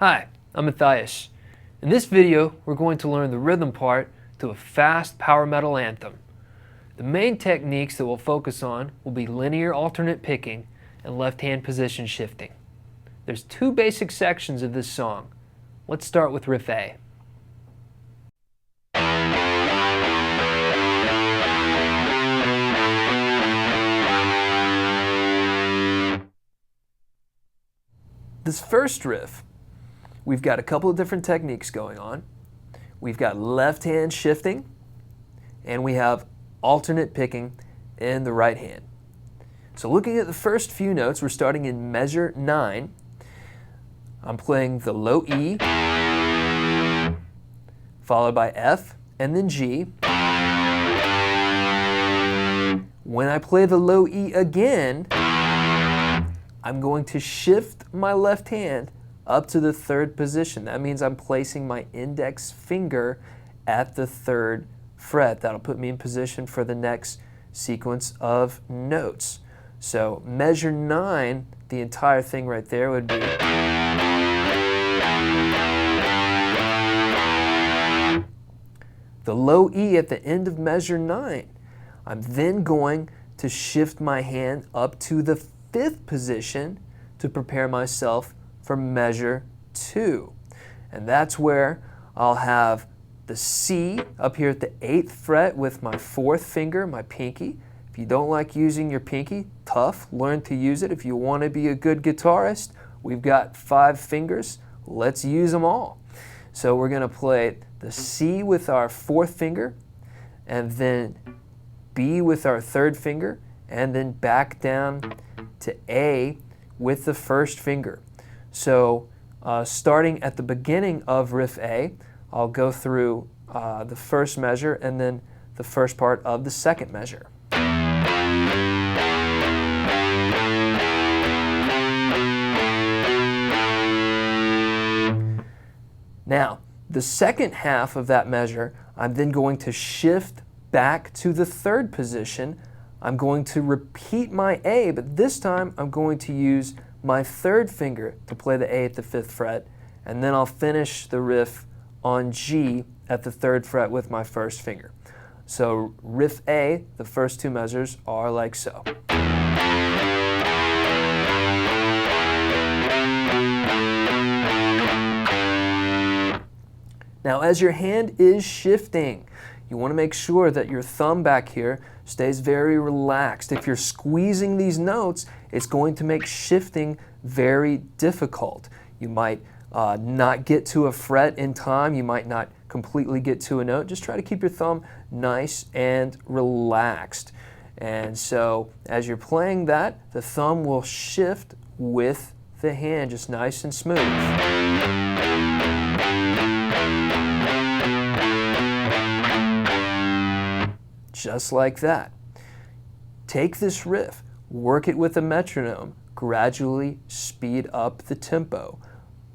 Hi, I'm Matthias. In this video, we're going to learn the rhythm part to a fast power metal anthem. The main techniques that we'll focus on will be linear alternate picking and left-hand position shifting. There's two basic sections of this song. Let's start with riff A. This first riff, we've got a couple of different techniques going on. We've got left hand shifting, and we have alternate picking in the right hand. So looking at the first few notes, we're starting in measure 9. I'm playing the low E, followed by F, and then G. When I play the low E again, I'm going to shift my left hand up to the third position. That means I'm placing my index finger at the third fret. That'll put me in position for the next sequence of notes. So measure 9, the entire thing right there would be the low E at the end of measure 9. I'm then going to shift my hand up to the 5th position to prepare myself for measure 2. And that's where I'll have the C up here at the 8th fret with my 4th finger, my pinky. If you don't like using your pinky, tough, learn to use it. If you want to be a good guitarist, we've got 5 fingers. Let's use them all. So we're going to play the C with our 4th finger, and then B with our 3rd finger, and then back down to A with the 1st finger. So starting at the beginning of riff A, I'll go through the first measure and then the first part of the second measure. Now, the second half of that measure, I'm then going to shift back to the 3rd position. I'm going to repeat my A, but this time I'm going to use my 3rd finger to play the A at the 5th fret, and then I'll finish the riff on G at the 3rd fret with my 1st finger. So riff A, the first 2 measures are like so. Now as your hand is shifting, you want to make sure that your thumb back here stays very relaxed. If you're squeezing these notes, it's going to make shifting very difficult. You might not get to a fret in time. You might not completely get to a note. Just try to keep your thumb nice and relaxed. And so as you're playing that, the thumb will shift with the hand, just nice and smooth. Just like that. Take this riff, work it with a metronome, gradually speed up the tempo,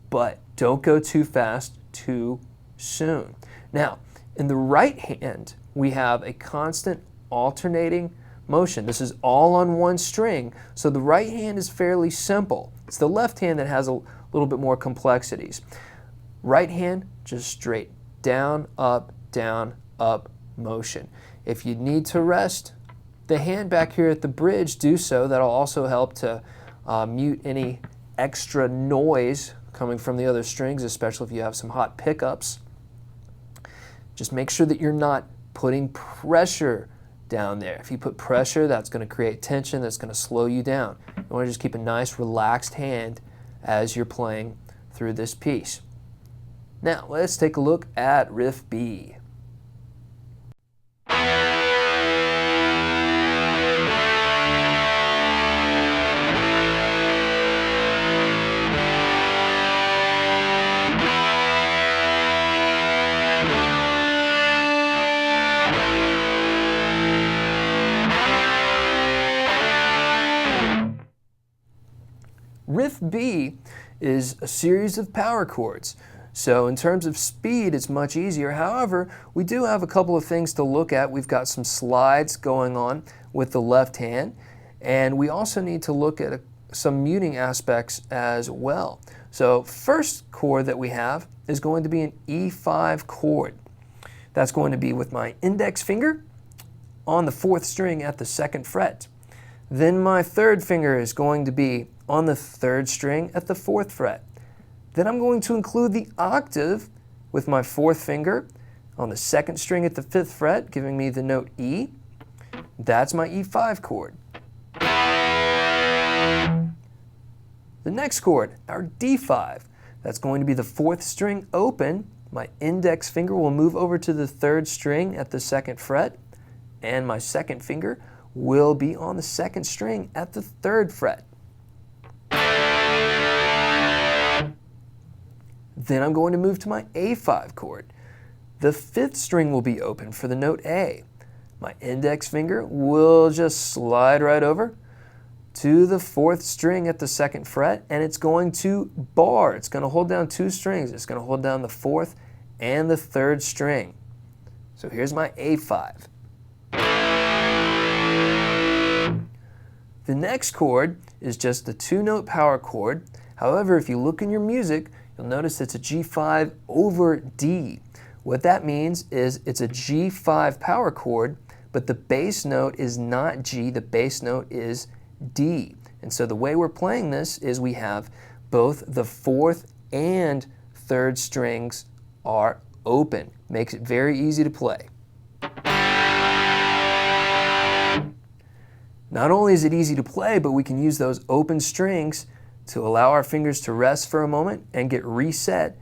but don't go too fast too soon. Now, in the right hand, we have a constant alternating motion. This is all on one string, so the right hand is fairly simple. It's the left hand that has a little bit more complexities. Right hand, just straight down, up motion. If you need to rest the hand back here at the bridge, do so. That'll also help to mute any extra noise coming from the other strings, especially if you have some hot pickups. Just make sure that you're not putting pressure down there. If you put pressure, that's going to create tension, that's going to slow you down. You want to just keep a nice relaxed hand as you're playing through this piece. Now, let's take a look at riff B. Riff B is a series of power chords. So in terms of speed, it's much easier. However, we do have a couple of things to look at. We've got some slides going on with the left hand, and we also need to look at some muting aspects as well. So first chord that we have is going to be an E5 chord. That's going to be with my index finger on the 4th string at the 2nd fret. Then my 3rd finger is going to be on the 3rd string at the 4th fret. Then I'm going to include the octave with my 4th finger on the 2nd string at the 5th fret, giving me the note E. That's my E5 chord. The next chord, our D5, that's going to be the 4th string open. My index finger will move over to the 3rd string at the 2nd fret, and my 2nd finger will be on the 2nd string at the 3rd fret. Then I'm going to move to my A5 chord. The 5th string will be open for the note A. My index finger will just slide right over to the 4th string at the 2nd fret, and it's going to bar. It's going to hold down 2 strings. It's going to hold down the 4th and the 3rd string. So here's my A5. The next chord is just the 2-note power chord. However, if you look in your music, you'll notice it's a G5 over D. What that means is it's a G5 power chord, but the bass note is not G, the bass note is D. And so the way we're playing this is we have both the 4th and 3rd strings are open. Makes it very easy to play. Not only is it easy to play, but we can use those open strings to allow our fingers to rest for a moment and get reset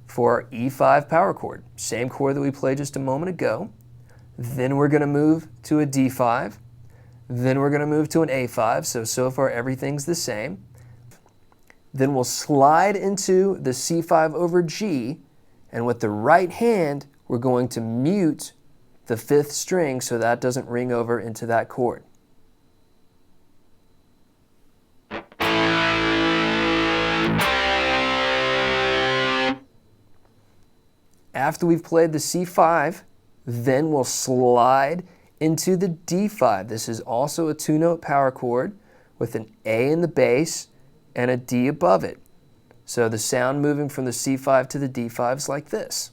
for our E5 power chord. Same chord that we played just a moment ago. Then we're going to move to a D5. Then we're going to move to an A5, so far everything's the same. Then we'll slide into the C5 over G, and with the right hand, we're going to mute the 5th string so that doesn't ring over into that chord. After we've played the C5, then we'll slide into the D5. This is also a 2-note power chord with an A in the bass and a D above it. So the sound moving from the C5 to the D5 is like this.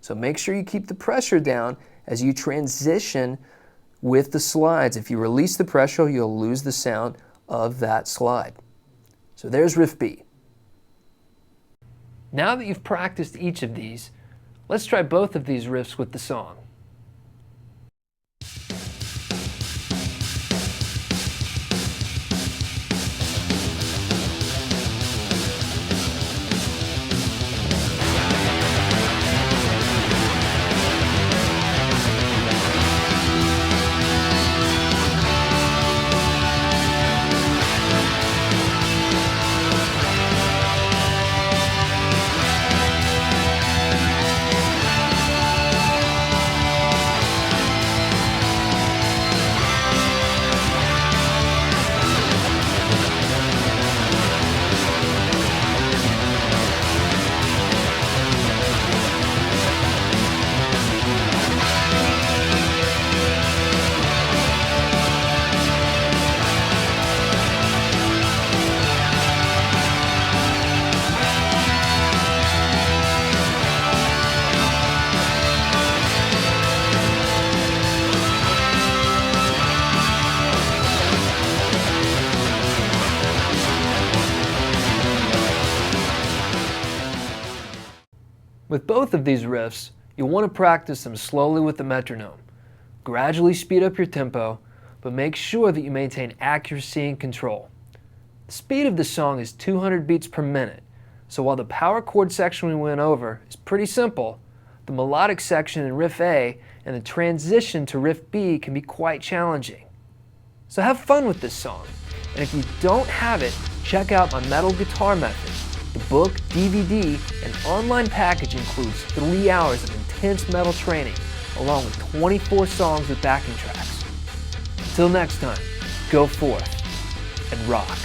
So make sure you keep the pressure down as you transition with the slides. If you release the pressure, you'll lose the sound of that slide. So there's riff B. Now that you've practiced each of these, let's try both of these riffs with the song. With both of these riffs, you'll want to practice them slowly with the metronome. Gradually speed up your tempo, but make sure that you maintain accuracy and control. The speed of the song is 200 beats per minute, so while the power chord section we went over is pretty simple, the melodic section in riff A and the transition to riff B can be quite challenging. So have fun with this song, and if you don't have it, check out my Metal Guitar Method. The book, DVD, and online package includes 3 hours of intense metal training, along with 24 songs with backing tracks. Until next time, go forth and rock.